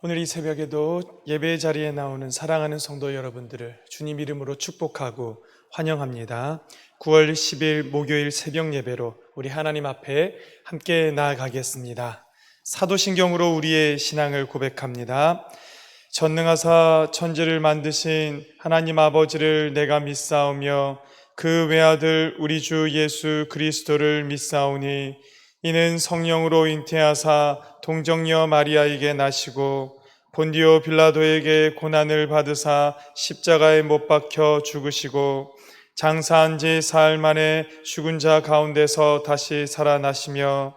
오늘 이 새벽에도 예배 자리에 나오는 사랑하는 성도 여러분들을 주님 이름으로 축복하고 환영합니다. 9월 10일 목요일 새벽 예배로 우리 하나님 앞에 함께 나아가겠습니다. 사도신경으로 우리의 신앙을 고백합니다. 전능하사 천지를 만드신 하나님 아버지를 내가 믿사오며 그 외아들 우리 주 예수 그리스도를 믿사오니 이는 성령으로 잉태하사 동정녀 마리아에게 나시고 본디오 빌라도에게 고난을 받으사 십자가에 못 박혀 죽으시고 장사한 지 사흘 만에 죽은 자 가운데서 다시 살아나시며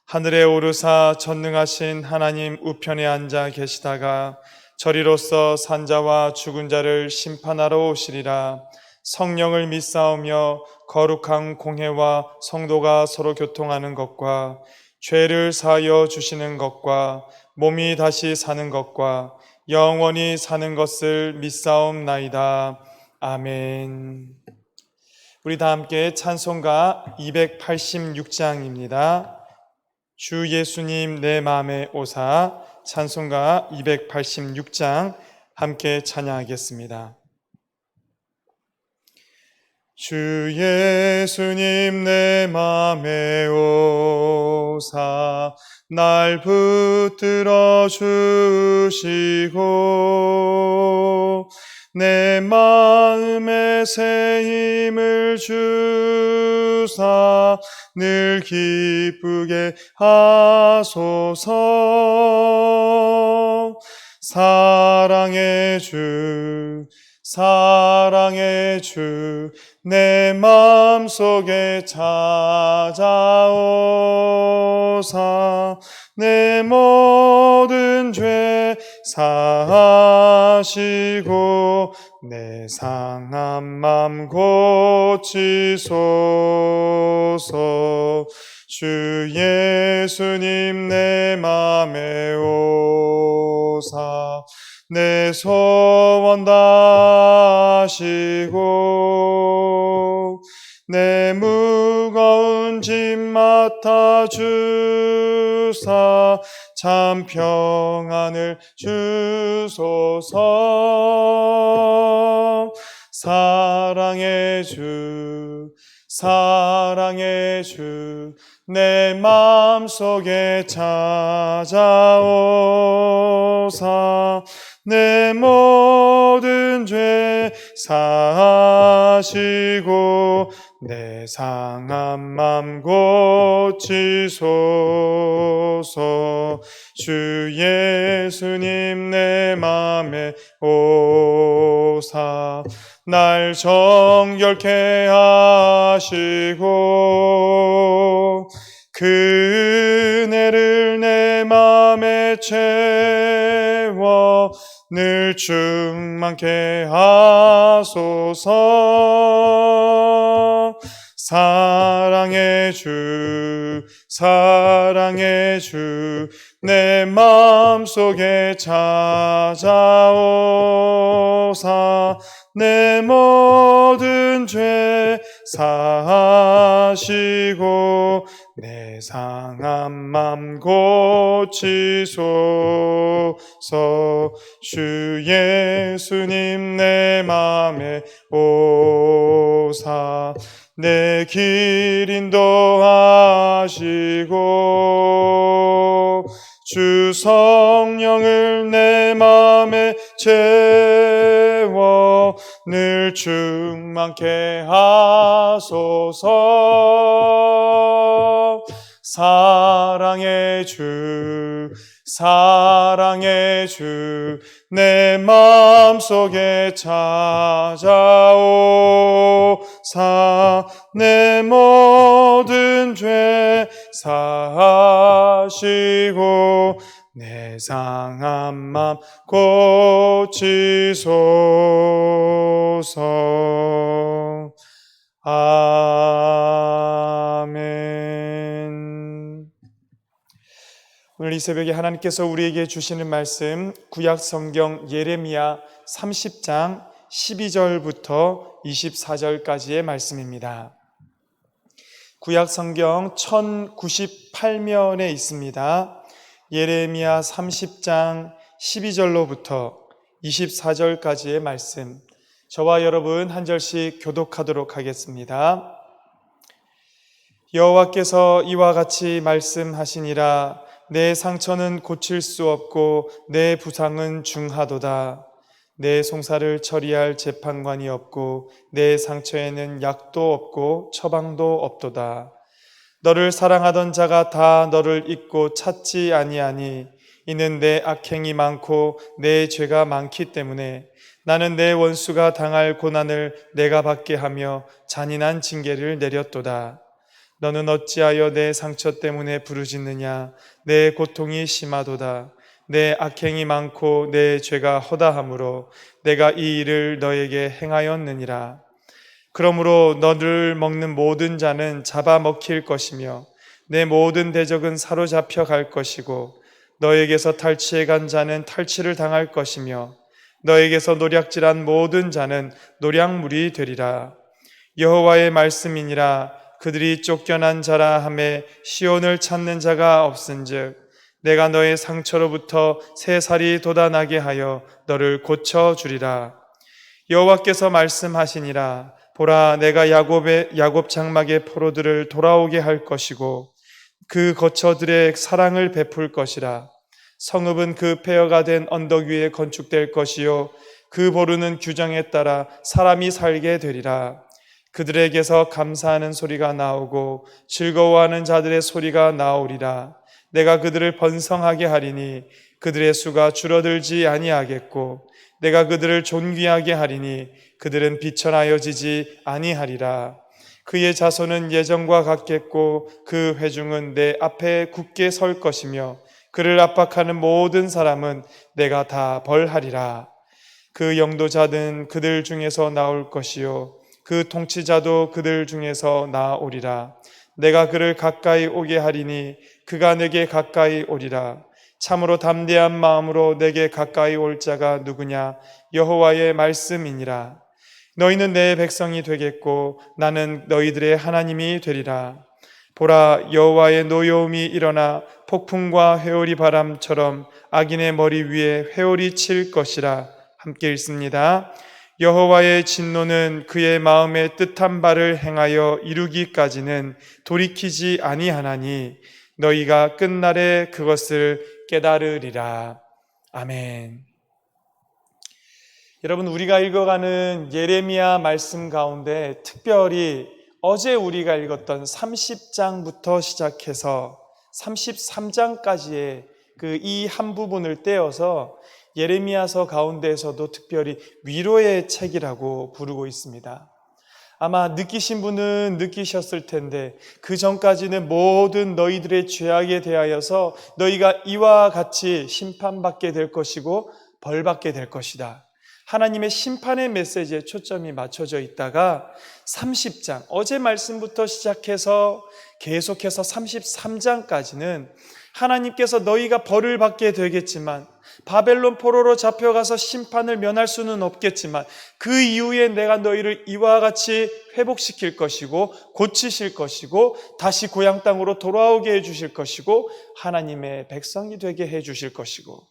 하늘에 오르사 전능하신 하나님 우편에 앉아 계시다가 저리로서 산자와 죽은 자를 심판하러 오시리라. 성령을 믿사오며 거룩한 공회와 성도가 서로 교통하는 것과 죄를 사하여 주시는 것과 몸이 다시 사는 것과 영원히 사는 것을 믿사옵나이다. 아멘. 우리 다 함께 찬송가 286장입니다. 주 예수님 내 마음에 오사, 찬송가 286장 함께 찬양하겠습니다. 주 예수님 내 맘에 오사 날 붙들어 주시고 내 마음에 새 힘을 주사 늘 기쁘게 하소서. 사랑의 주 내 마음속에 찾아오사 내 모든 죄 사하시고 내 상한 맘 고치소서. 주 예수님 내 맘에 오사 내 소원 다하시고 내 무거운 짐 맡아 주사 참 평안을 주소서. 사랑의 주 내 마음속에 찾아오사 내 모든 죄 사하시고 내 상한 맘 고치소서. 주 예수님 내 맘에 오사 날 정결케 하시고 그 은혜를 내 맘에 채워 늘 충만케 하소서. 사랑의 주 내 마음속에 찾아오사 내 모든 죄 사하시고 내 상한 맘 고치소서. 주 예수님 내 맘에 오사 내 길 인도하시고 주 성령을 내 맘에 채워 늘 충만케 하소서. 사랑의 주 내 마음속에 찾아오사 내 모든 죄 사하시고 내 상한 맘 고치소서. 아멘. 오늘 이 새벽에 하나님께서 우리에게 주시는 말씀 구약 성경 예레미야 30장 12절부터 24절까지의 말씀입니다. 구약 성경 1098면에 있습니다. 예레미야 30장 12절로부터 24절까지의 말씀, 저와 여러분 한 절씩 교독하도록 하겠습니다. 여호와께서 이와 같이 말씀하시니라. 내 상처는 고칠 수 없고 내 부상은 중하도다. 내 송사를 처리할 재판관이 없고 내 상처에는 약도 없고 처방도 없도다. 너를 사랑하던 자가 다 너를 잊고 찾지 아니하니 이는 내 악행이 많고 내 죄가 많기 때문에 나는 내 원수가 당할 고난을 내가 받게 하며 잔인한 징계를 내렸도다. 너는 어찌하여 내 상처 때문에 부르짖느냐? 내 고통이 심하도다. 내 악행이 많고 내 죄가 허다함으로 내가 이 일을 너에게 행하였느니라. 그러므로 너를 먹는 모든 자는 잡아먹힐 것이며 내 모든 대적은 사로잡혀 갈 것이고 너에게서 탈취해 간 자는 탈취를 당할 것이며 너에게서 노략질한 모든 자는 노략물이 되리라. 여호와의 말씀이니라. 그들이 쫓겨난 자라 하매 시온을 찾는 자가 없은즉 내가 너의 상처로부터 새살이 돋아나게 하여 너를 고쳐주리라. 여호와께서 말씀하시니라. 보라, 내가 야곱 장막의 포로들을 돌아오게 할 것이고 그 거처들의 사랑을 베풀 것이라. 성읍은 그 폐허가 된 언덕 위에 건축될 것이요 그 보루는 규정에 따라 사람이 살게 되리라. 그들에게서 감사하는 소리가 나오고 즐거워하는 자들의 소리가 나오리라. 내가 그들을 번성하게 하리니 그들의 수가 줄어들지 아니하겠고 내가 그들을 존귀하게 하리니 그들은 비천하여지지 아니하리라. 그의 자손은 예전과 같겠고 그 회중은 내 앞에 굳게 설 것이며 그를 압박하는 모든 사람은 내가 다 벌하리라. 그 영도자는 그들 중에서 나올 것이요 그 통치자도 그들 중에서 나오리라. 내가 그를 가까이 오게 하리니 그가 내게 가까이 오리라. 참으로 담대한 마음으로 내게 가까이 올 자가 누구냐? 여호와의 말씀이니라. 너희는 내 백성이 되겠고 나는 너희들의 하나님이 되리라. 보라, 여호와의 노여움이 일어나 폭풍과 회오리 바람처럼 악인의 머리 위에 회오리 칠 것이라. 함께 읽습니다. 여호와의 진노는 그의 마음에 뜻한 바를 행하여 이루기까지는 돌이키지 아니하나니 너희가 끝날에 그것을 깨달으리라. 아멘. 여러분, 우리가 읽어가는 예레미야 말씀 가운데 특별히 어제 우리가 읽었던 30장부터 시작해서 33장까지의 그 이 한 부분을 떼어서 예레미야서 가운데에서도 특별히 위로의 책이라고 부르고 있습니다. 아마 느끼신 분은 느끼셨을 텐데 그 전까지는 모든 너희들의 죄악에 대하여서 너희가 이와 같이 심판받게 될 것이고 벌받게 될 것이다. 하나님의 심판의 메시지에 초점이 맞춰져 있다가 30장, 어제 말씀부터 시작해서 계속해서 33장까지는 하나님께서 너희가 벌을 받게 되겠지만 바벨론 포로로 잡혀가서 심판을 면할 수는 없겠지만 그 이후에 내가 너희를 이와 같이 회복시킬 것이고 고치실 것이고 다시 고향 땅으로 돌아오게 해주실 것이고 하나님의 백성이 되게 해주실 것이고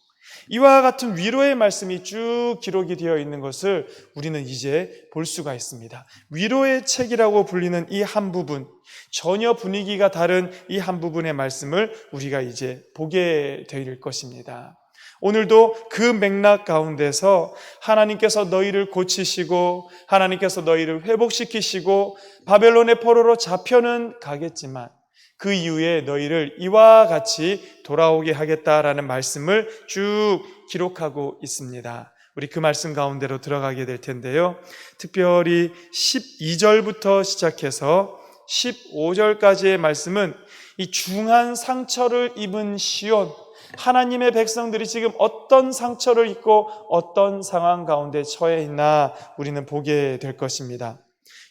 이와 같은 위로의 말씀이 쭉 기록이 되어 있는 것을 우리는 이제 볼 수가 있습니다. 위로의 책이라고 불리는 이 한 부분, 전혀 분위기가 다른 이 한 부분의 말씀을 우리가 이제 보게 될 것입니다. 오늘도 그 맥락 가운데서 하나님께서 너희를 고치시고 하나님께서 너희를 회복시키시고 바벨론의 포로로 잡혀는 가겠지만 그 이후에 너희를 이와 같이 돌아오게 하겠다라는 말씀을 쭉 기록하고 있습니다. 우리 그 말씀 가운데로 들어가게 될 텐데요. 특별히 12절부터 시작해서 15절까지의 말씀은 이 중한 상처를 입은 시온, 하나님의 백성들이 지금 어떤 상처를 입고 어떤 상황 가운데 처해 있나 우리는 보게 될 것입니다.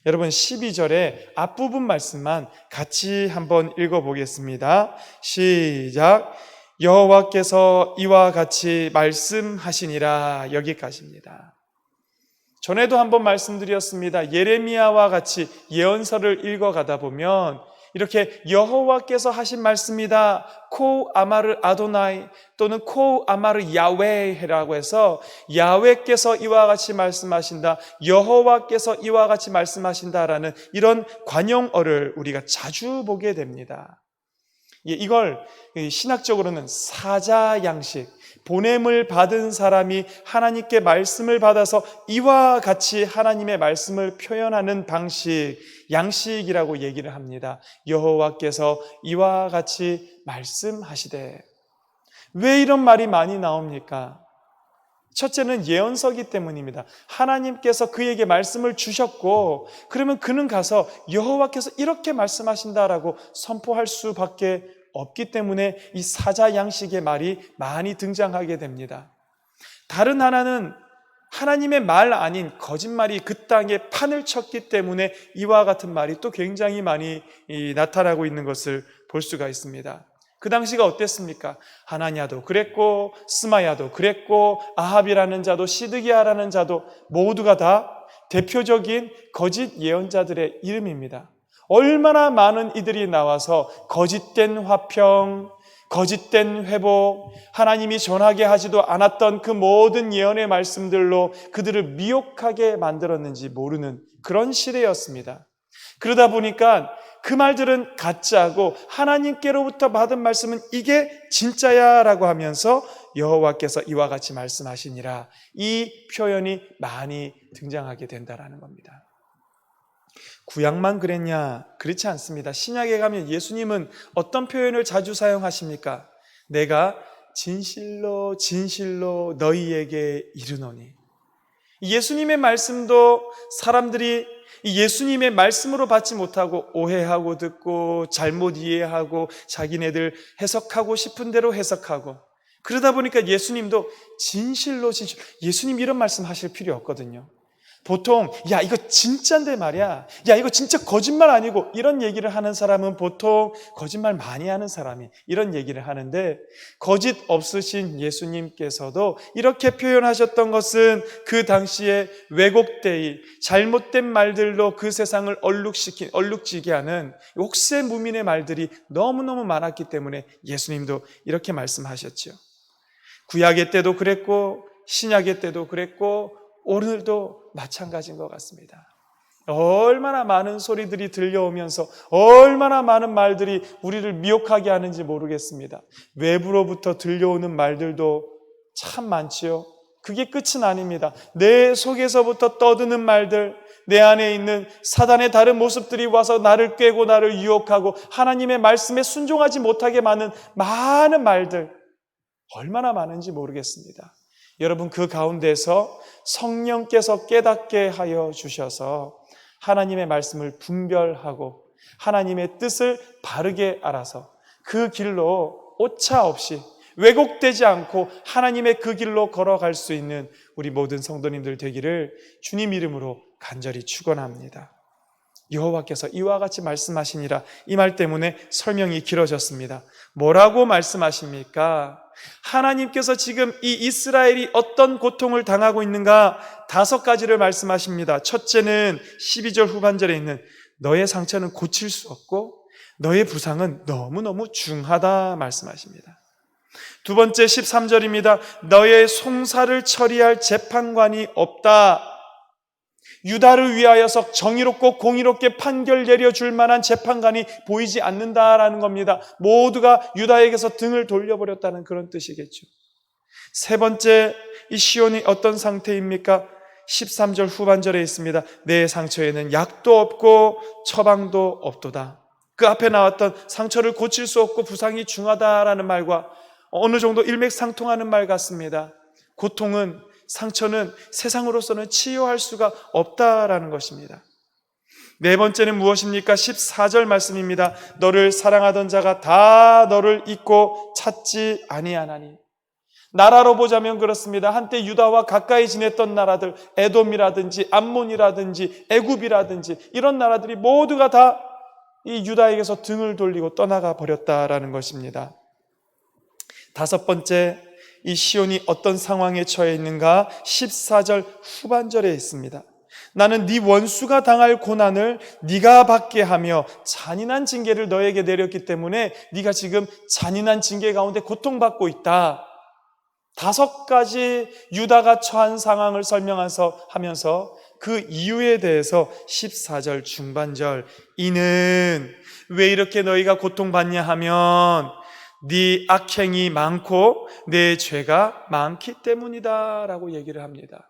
여러분 12절의 앞부분 말씀만 같이 한번 읽어보겠습니다. 시작. 여호와께서 이와 같이 말씀하시니라. 여기까지입니다. 전에도 한번 말씀드렸습니다. 예레미야와 같이 예언서를 읽어가다 보면 이렇게 여호와께서 하신 말씀이다, 코 아마르 아도나이 또는 코 아마르 야훼라고 해서 야훼께서 이와 같이 말씀하신다, 여호와께서 이와 같이 말씀하신다라는 이런 관용어를 우리가 자주 보게 됩니다. 이걸 신학적으로는 사자 양식, 보냄을 받은 사람이 하나님께 말씀을 받아서 이와 같이 하나님의 말씀을 표현하는 방식, 양식이라고 얘기를 합니다. 여호와께서 이와 같이 말씀하시되. 왜 이런 말이 많이 나옵니까? 첫째는 예언서기 때문입니다. 하나님께서 그에게 말씀을 주셨고, 그러면 그는 가서 여호와께서 이렇게 말씀하신다라고 선포할 수밖에 없기 때문에 이 사자 양식의 말이 많이 등장하게 됩니다. 다른 하나는 하나님의 말 아닌 거짓말이 그 땅에 판을 쳤기 때문에 이와 같은 말이 또 굉장히 많이 나타나고 있는 것을 볼 수가 있습니다. 그 당시가 어땠습니까? 하나냐도 그랬고, 스마야도 그랬고, 아합이라는 자도, 시드기야라는 자도 모두가 다 대표적인 거짓 예언자들의 이름입니다. 얼마나 많은 이들이 나와서 거짓된 화평, 거짓된 회복, 하나님이 전하게 하지도 않았던 그 모든 예언의 말씀들로 그들을 미혹하게 만들었는지 모르는 그런 시대였습니다. 그러다 보니까 그 말들은 가짜고 하나님께로부터 받은 말씀은 이게 진짜야 라고 하면서 여호와께서 이와 같이 말씀하시니라, 이 표현이 많이 등장하게 된다는 겁니다. 구약만 그랬냐? 그렇지 않습니다. 신약에 가면 예수님은 어떤 표현을 자주 사용하십니까? 내가 진실로 진실로 너희에게 이르노니. 예수님의 말씀도 사람들이 예수님의 말씀으로 받지 못하고 오해하고 듣고 잘못 이해하고 자기네들 해석하고 싶은 대로 해석하고, 그러다 보니까 예수님도 진실로 진실, 예수님 이런 말씀 하실 필요 없거든요. 보통 야 이거 진짜인데 말이야, 야 이거 진짜 거짓말 아니고, 이런 얘기를 하는 사람은 보통 거짓말 많이 하는 사람이 이런 얘기를 하는데, 거짓 없으신 예수님께서도 이렇게 표현하셨던 것은 그 당시에 왜곡되이 잘못된 말들로 그 세상을 얼룩지게 하는 혹세무민의 말들이 너무너무 많았기 때문에 예수님도 이렇게 말씀하셨죠. 구약의 때도 그랬고 신약의 때도 그랬고 오늘도 마찬가지인 것 같습니다. 얼마나 많은 소리들이 들려오면서 얼마나 많은 말들이 우리를 미혹하게 하는지 모르겠습니다. 외부로부터 들려오는 말들도 참 많지요. 그게 끝은 아닙니다. 내 속에서부터 떠드는 말들, 내 안에 있는 사단의 다른 모습들이 와서 나를 꿰고 나를 유혹하고 하나님의 말씀에 순종하지 못하게 만든 많은 말들, 얼마나 많은지 모르겠습니다. 여러분, 그 가운데서 성령께서 깨닫게 하여 주셔서 하나님의 말씀을 분별하고 하나님의 뜻을 바르게 알아서 그 길로 오차 없이 왜곡되지 않고 하나님의 그 길로 걸어갈 수 있는 우리 모든 성도님들 되기를 주님 이름으로 간절히 축원합니다. 여호와께서 이와 같이 말씀하시니라, 이 말 때문에 설명이 길어졌습니다. 뭐라고 말씀하십니까? 하나님께서 지금 이 이스라엘이 어떤 고통을 당하고 있는가 5가지를 말씀하십니다. 첫째는 12절 후반절에 있는 너의 상처는 고칠 수 없고 너의 부상은 너무너무 중하다 말씀하십니다. 두 번째 13절입니다. 너의 송사를 처리할 재판관이 없다. 유다를 위하여서 정의롭고 공의롭게 판결 내려줄 만한 재판관이 보이지 않는다라는 겁니다. 모두가 유다에게서 등을 돌려버렸다는 그런 뜻이겠죠. 세 번째, 이 시온이 어떤 상태입니까? 13절 후반절에 있습니다. 내 상처에는 약도 없고 처방도 없도다. 그 앞에 나왔던 상처를 고칠 수 없고 부상이 중하다라는 말과 어느 정도 일맥상통하는 말 같습니다. 고통은, 상처는 세상으로서는 치유할 수가 없다라는 것입니다. 네 번째는 무엇입니까? 14절 말씀입니다. 너를 사랑하던 자가 다 너를 잊고 찾지 아니하나니. 나라로 보자면 그렇습니다. 한때 유다와 가까이 지냈던 나라들, 에돔이라든지 암몬이라든지 애굽이라든지 이런 나라들이 모두가 다 이 유다에게서 등을 돌리고 떠나가 버렸다라는 것입니다. 다섯 번째, 이 시온이 어떤 상황에 처해 있는가? 14절 후반절에 있습니다. 나는 네 원수가 당할 고난을 네가 받게 하며 잔인한 징계를 너에게 내렸기 때문에 네가 지금 잔인한 징계 가운데 고통받고 있다. 5가지 유다가 처한 상황을 하면서 그 이유에 대해서 14절 중반절, 이는 왜 이렇게 너희가 고통받냐 하면 네 악행이 많고 내 죄가 많기 때문이다 라고 얘기를 합니다.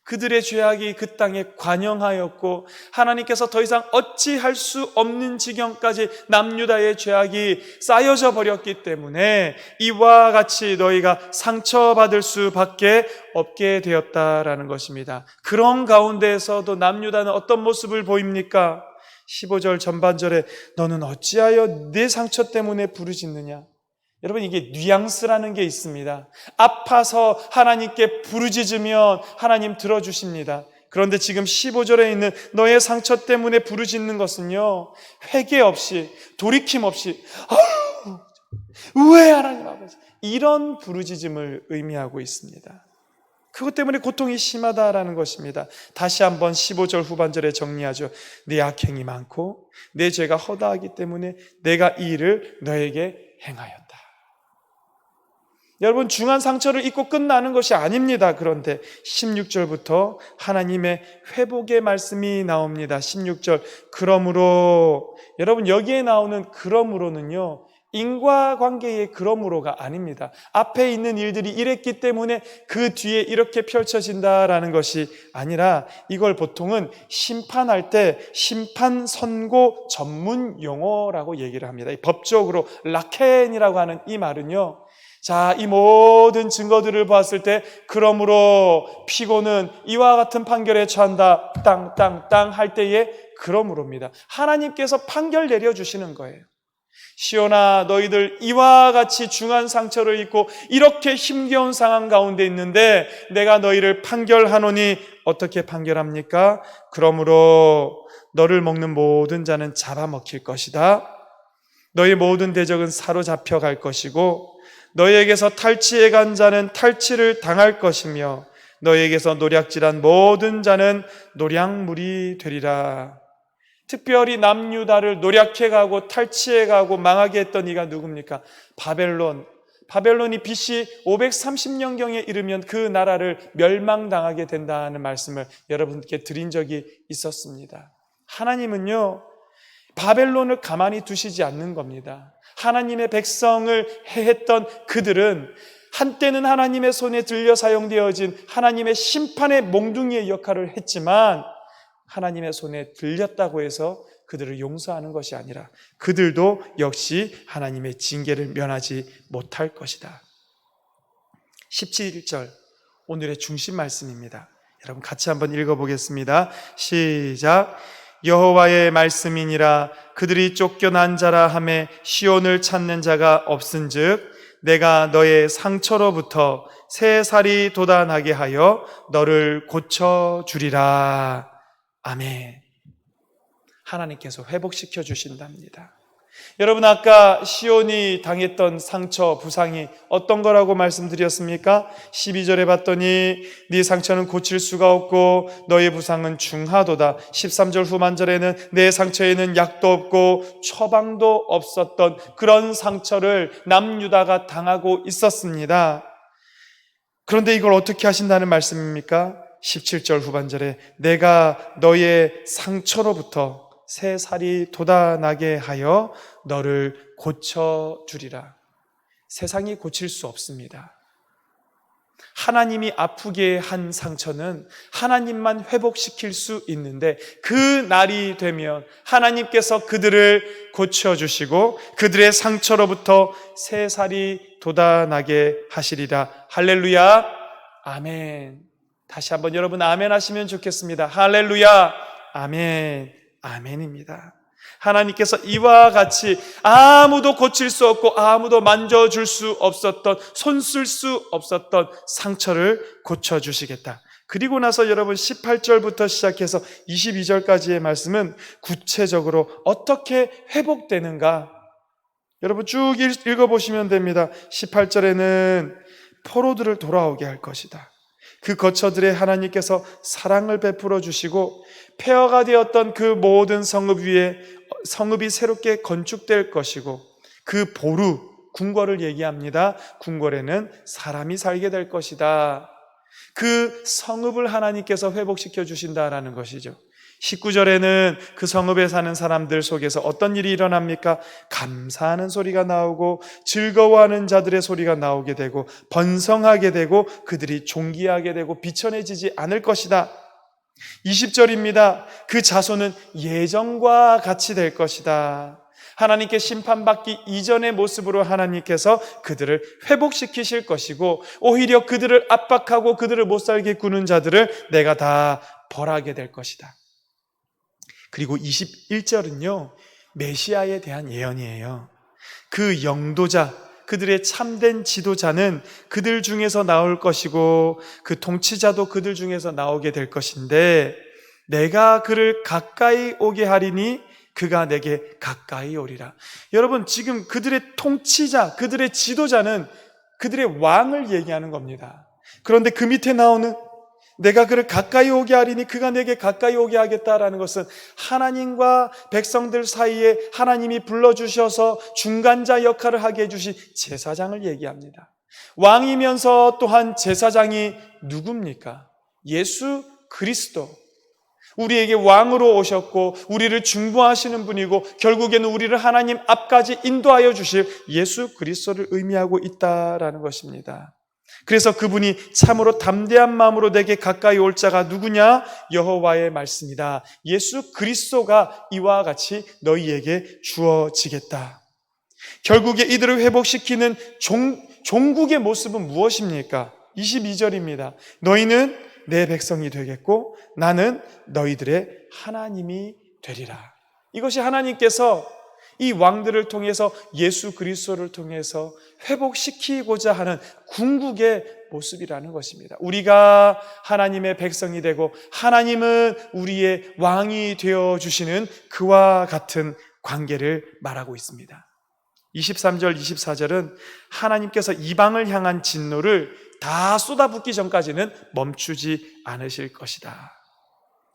그들의 죄악이 그 땅에 관영하였고 하나님께서 더 이상 어찌할 수 없는 지경까지 남유다의 죄악이 쌓여져 버렸기 때문에 이와 같이 너희가 상처받을 수밖에 없게 되었다라는 것입니다. 그런 가운데에서도 남유다는 어떤 모습을 보입니까? 15절 전반절에 너는 어찌하여 내 상처 때문에 부르짖느냐? 여러분, 이게 뉘앙스라는 게 있습니다. 아파서 하나님께 부르짖으면 하나님 들어주십니다. 그런데 지금 15절에 있는 너의 상처 때문에 부르짖는 것은요, 회개 없이 돌이킴 없이 왜 하나님 아버지, 이런 부르짖음을 의미하고 있습니다. 그것 때문에 고통이 심하다라는 것입니다. 다시 한번 15절 후반절에 정리하죠. 네 악행이 많고 내 죄가 허다하기 때문에 내가 이 일을 너에게 행하였다. 여러분, 중한 상처를 입고 끝나는 것이 아닙니다. 그런데 16절부터 하나님의 회복의 말씀이 나옵니다. 16절, 그러므로, 여러분, 여기에 나오는 그러므로는요, 인과관계의 그러므로가 아닙니다. 앞에 있는 일들이 이랬기 때문에 그 뒤에 이렇게 펼쳐진다라는 것이 아니라, 이걸 보통은 심판할 때 심판 선고 전문 용어라고 얘기를 합니다. 법적으로 라켄이라고 하는 이 말은요, 자, 이 모든 증거들을 보았을 때 그러므로 피고는 이와 같은 판결에 처한다, 땅 할 때에 그러므로입니다. 하나님께서 판결 내려주시는 거예요. 시온아, 너희들 이와 같이 중한 상처를 입고 이렇게 힘겨운 상황 가운데 있는데 내가 너희를 판결하노니 어떻게 판결합니까? 그러므로 너를 먹는 모든 자는 잡아먹힐 것이다. 너희 모든 대적은 사로잡혀 갈 것이고 너희에게서 탈취해 간 자는 탈취를 당할 것이며 너희에게서 노략질한 모든 자는 노략물이 되리라. 특별히 남유다를 노략해가고 탈취해가고 망하게 했던 이가 누굽니까? 바벨론이 BC 530년경에 이르면 그 나라를 멸망당하게 된다는 말씀을 여러분께 드린 적이 있었습니다. 하나님은요, 바벨론을 가만히 두시지 않는 겁니다. 하나님의 백성을 해했던 그들은 한때는 하나님의 손에 들려 사용되어진 하나님의 심판의 몽둥이의 역할을 했지만 하나님의 손에 들렸다고 해서 그들을 용서하는 것이 아니라 그들도 역시 하나님의 징계를 면하지 못할 것이다. 17절, 오늘의 중심 말씀입니다. 여러분 같이 한번 읽어보겠습니다. 시작. 여호와의 말씀이니라. 그들이 쫓겨난 자라 하매 시온을 찾는 자가 없은즉 내가 너의 상처로부터 새 살이 돋아나게 하여 너를 고쳐주리라. 아멘. 하나님께서 회복시켜 주신답니다. 여러분, 아까 시온이 당했던 상처, 부상이 어떤 거라고 말씀드렸습니까? 12절에 봤더니 네 상처는 고칠 수가 없고 너의 부상은 중하도다. 13절 후반절에는 내 상처에는 약도 없고 처방도 없었던 그런 상처를 남유다가 당하고 있었습니다. 그런데 이걸 어떻게 하신다는 말씀입니까? 17절 후반절에 내가 너의 상처로부터 새 살이 돋아나게 하여 너를 고쳐주리라. 세상이 고칠 수 없습니다. 하나님이 아프게 한 상처는 하나님만 회복시킬 수 있는데 그 날이 되면 하나님께서 그들을 고쳐주시고 그들의 상처로부터 새 살이 돋아나게 하시리라. 할렐루야, 아멘. 다시 한번 여러분 아멘 하시면 좋겠습니다. 할렐루야, 아멘. 아멘입니다. 하나님께서 이와 같이 아무도 고칠 수 없고 아무도 만져줄 수 없었던, 손쓸 수 없었던 상처를 고쳐주시겠다. 그리고 나서 여러분 18절부터 시작해서 22절까지의 말씀은 구체적으로 어떻게 회복되는가, 여러분 쭉 읽어보시면 됩니다. 18절에는 포로들을 돌아오게 할 것이다. 그 거처들에 하나님께서 사랑을 베풀어 주시고 폐허가 되었던 그 모든 성읍 위에 성읍이 새롭게 건축될 것이고 그 보루, 궁궐을 얘기합니다. 궁궐에는 사람이 살게 될 것이다. 그 성읍을 하나님께서 회복시켜 주신다라는 것이죠. 19절에는 그 성읍에 사는 사람들 속에서 어떤 일이 일어납니까? 감사하는 소리가 나오고 즐거워하는 자들의 소리가 나오게 되고 번성하게 되고 그들이 존귀하게 되고 비천해지지 않을 것이다. 20절입니다. 그 자손은 예전과 같이 될 것이다. 하나님께 심판받기 이전의 모습으로 하나님께서 그들을 회복시키실 것이고 오히려 그들을 압박하고 그들을 못살게 구는 자들을 내가 다 벌하게 될 것이다. 그리고 21절은요, 메시아에 대한 예언이에요. 그 영도자, 그들의 참된 지도자는 그들 중에서 나올 것이고 그 통치자도 그들 중에서 나오게 될 것인데 내가 그를 가까이 오게 하리니 그가 내게 가까이 오리라. 여러분, 지금 그들의 통치자, 그들의 지도자는 그들의 왕을 얘기하는 겁니다. 그런데 그 밑에 나오는 내가 그를 가까이 오게 하리니 그가 내게 가까이 오게 하겠다라는 것은 하나님과 백성들 사이에 하나님이 불러주셔서 중간자 역할을 하게 해주신 제사장을 얘기합니다. 왕이면서 또한 제사장이 누굽니까? 예수 그리스도. 우리에게 왕으로 오셨고 우리를 중보하시는 분이고 결국에는 우리를 하나님 앞까지 인도하여 주실 예수 그리스도를 의미하고 있다라는 것입니다. 그래서 그분이 참으로 담대한 마음으로 내게 가까이 올 자가 누구냐? 여호와의 말씀이다. 예수 그리스도가 이와 같이 너희에게 주어지겠다. 결국에 이들을 회복시키는 종국의 모습은 무엇입니까? 22절입니다. 너희는 내 백성이 되겠고 나는 너희들의 하나님이 되리라. 이것이 하나님께서 이 왕들을 통해서 예수 그리스도를 통해서 회복시키고자 하는 궁극의 모습이라는 것입니다. 우리가 하나님의 백성이 되고 하나님은 우리의 왕이 되어주시는 그와 같은 관계를 말하고 있습니다. 23절, 24절은 하나님께서 이방을 향한 진노를 다 쏟아붓기 전까지는 멈추지 않으실 것이다.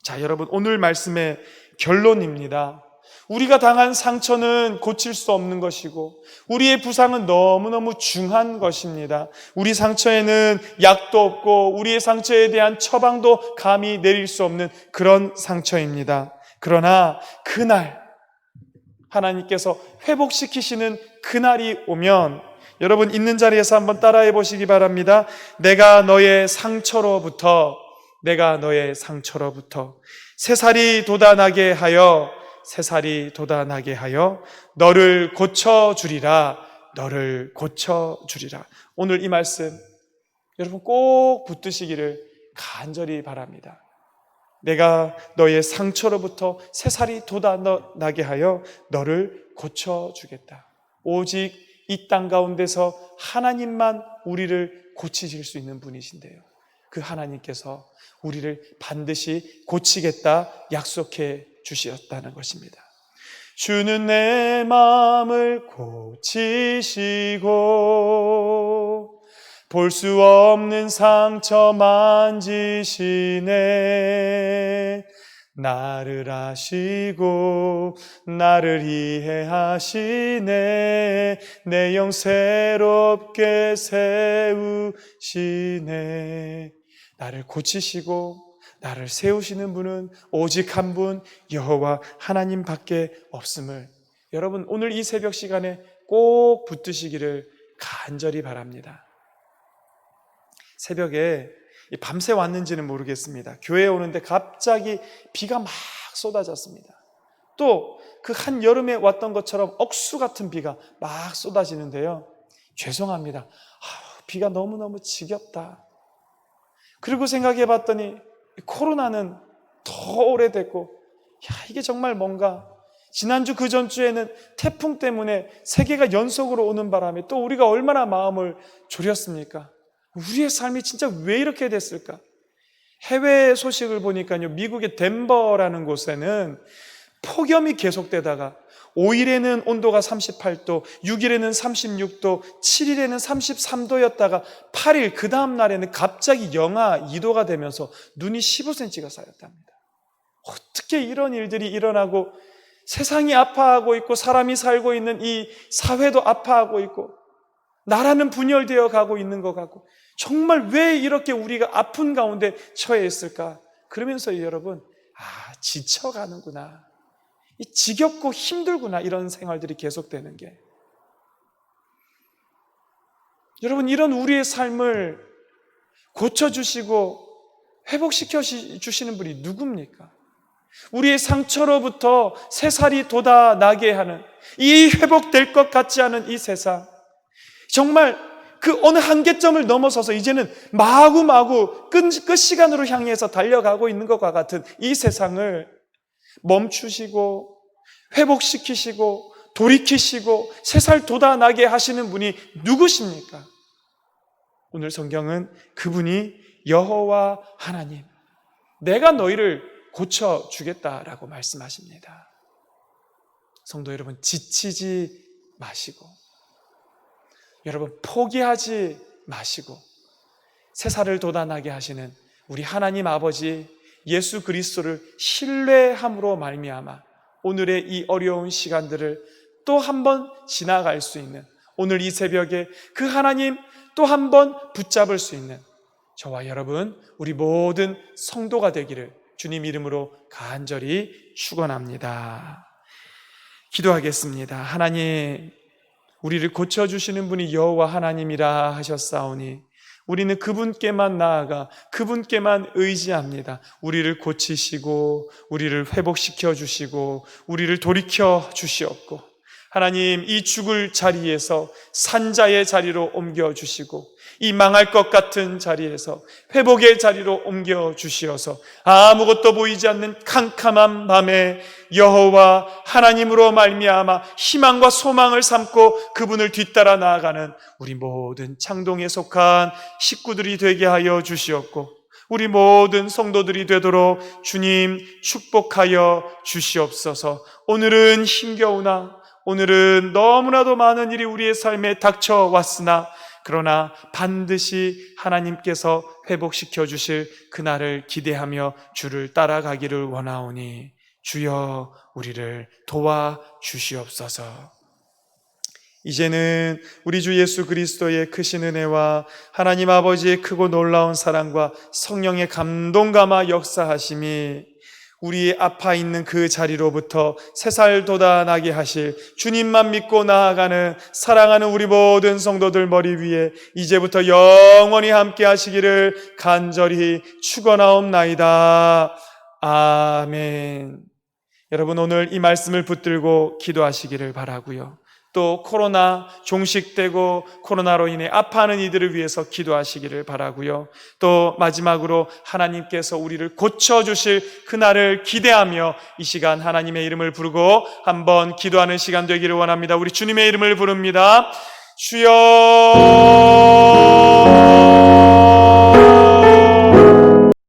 자, 여러분, 오늘 말씀의 결론입니다. 우리가 당한 상처는 고칠 수 없는 것이고 우리의 부상은 너무너무 중한 것입니다. 우리 상처에는 약도 없고 우리의 상처에 대한 처방도 감히 내릴 수 없는 그런 상처입니다. 그러나 그날 하나님께서 회복시키시는 그날이 오면 여러분 있는 자리에서 한번 따라해 보시기 바랍니다. 내가 너의 상처로부터 새살이 돋아나게 하여 너를 고쳐주리라. 오늘 이 말씀 여러분 꼭 붙드시기를 간절히 바랍니다. 내가 너의 상처로부터 새살이 돋아나게 하여 너를 고쳐주겠다. 오직 이 땅 가운데서 하나님만 우리를 고치실 수 있는 분이신데요, 그 하나님께서 우리를 반드시 고치겠다 약속해 주셨다는 것입니다. 주는 내 마음을 고치시고 볼 수 없는 상처 만지시네. 나를 아시고 나를 이해하시네. 내 영 새롭게 세우시네. 나를 고치시고 나를 세우시는 분은 오직 한 분 여호와 하나님밖에 없음을 여러분 오늘 이 새벽 시간에 꼭 붙드시기를 간절히 바랍니다. 새벽에 밤새 왔는지는 모르겠습니다. 교회에 오는데 갑자기 비가 막 쏟아졌습니다. 또 그 한여름에 왔던 것처럼 억수 같은 비가 막 쏟아지는데요, 죄송합니다. 비가 너무너무 지겹다. 그리고 생각해 봤더니 코로나는 더 오래됐고, 이게 정말 뭔가, 지난주 그 전주에는 태풍 때문에 세 개가 연속으로 오는 바람에 또 우리가 얼마나 마음을 졸였습니까? 우리의 삶이 진짜 왜 이렇게 됐을까? 해외 소식을 보니까요, 미국의 덴버라는 곳에는 폭염이 계속되다가 5일에는 온도가 38도, 6일에는 36도, 7일에는 33도였다가 8일 그 다음 날에는 갑자기 영하 2도가 되면서 눈이 15cm가 쌓였답니다. 어떻게 이런 일들이 일어나고 세상이 아파하고 있고 사람이 살고 있는 이 사회도 아파하고 있고 나라는 분열되어 가고 있는 것 같고 정말 왜 이렇게 우리가 아픈 가운데 처해 있을까? 그러면서 여러분, 지쳐가는구나. 지겹고 힘들구나. 이런 생활들이 계속되는 게. 여러분, 이런 우리의 삶을 고쳐주시고 회복시켜 주시는 분이 누굽니까? 우리의 상처로부터 새살이 돋아나게 하는, 이 회복될 것 같지 않은 이 세상, 정말 그 어느 한계점을 넘어서서 이제는 마구마구 끝 시간으로 향해서 달려가고 있는 것과 같은 이 세상을 멈추시고 회복시키시고 돌이키시고 새살 돋아나게 하시는 분이 누구십니까? 오늘 성경은 그분이 여호와 하나님, 내가 너희를 고쳐주겠다라고 말씀하십니다. 성도 여러분, 지치지 마시고 여러분 포기하지 마시고 새살을 돋아나게 하시는 우리 하나님 아버지 예수 그리스도를 신뢰함으로 말미암아 오늘의 이 어려운 시간들을 또 한 번 지나갈 수 있는, 오늘 이 새벽에 그 하나님 또 한 번 붙잡을 수 있는 저와 여러분, 우리 모든 성도가 되기를 주님 이름으로 간절히 축원합니다. 기도하겠습니다. 하나님, 우리를 고쳐주시는 분이 여호와 하나님이라 하셨사오니 우리는 그분께만 나아가 그분께만 의지합니다. 우리를 고치시고 우리를 회복시켜 주시고 우리를 돌이켜 주시옵고, 하나님, 이 죽을 자리에서 산자의 자리로 옮겨주시고 이 망할 것 같은 자리에서 회복의 자리로 옮겨주시어서 아무것도 보이지 않는 캄캄한 밤에 여호와 하나님으로 말미암아 희망과 소망을 삼고 그분을 뒤따라 나아가는 우리 모든 창동에 속한 식구들이 되게 하여 주시옵고, 우리 모든 성도들이 되도록 주님 축복하여 주시옵소서. 오늘은 힘겨우나, 오늘은 너무나도 많은 일이 우리의 삶에 닥쳐왔으나 그러나 반드시 하나님께서 회복시켜 주실 그날을 기대하며 주를 따라가기를 원하오니 주여 우리를 도와주시옵소서. 이제는 우리 주 예수 그리스도의 크신 은혜와 하나님 아버지의 크고 놀라운 사랑과 성령의 감동감화 역사하심이 우리의 아파 있는 그 자리로부터 새살 돋아나게 하실 주님만 믿고 나아가는 사랑하는 우리 모든 성도들 머리 위에 이제부터 영원히 함께 하시기를 간절히 축원하옵나이다. 아멘. 여러분, 오늘 이 말씀을 붙들고 기도하시기를 바라고요. 또 코로나 종식되고 코로나로 인해 아파하는 이들을 위해서 기도하시기를 바라고요. 또 마지막으로 하나님께서 우리를 고쳐주실 그날을 기대하며 이 시간 하나님의 이름을 부르고 한번 기도하는 시간 되기를 원합니다. 우리 주님의 이름을 부릅니다. 주여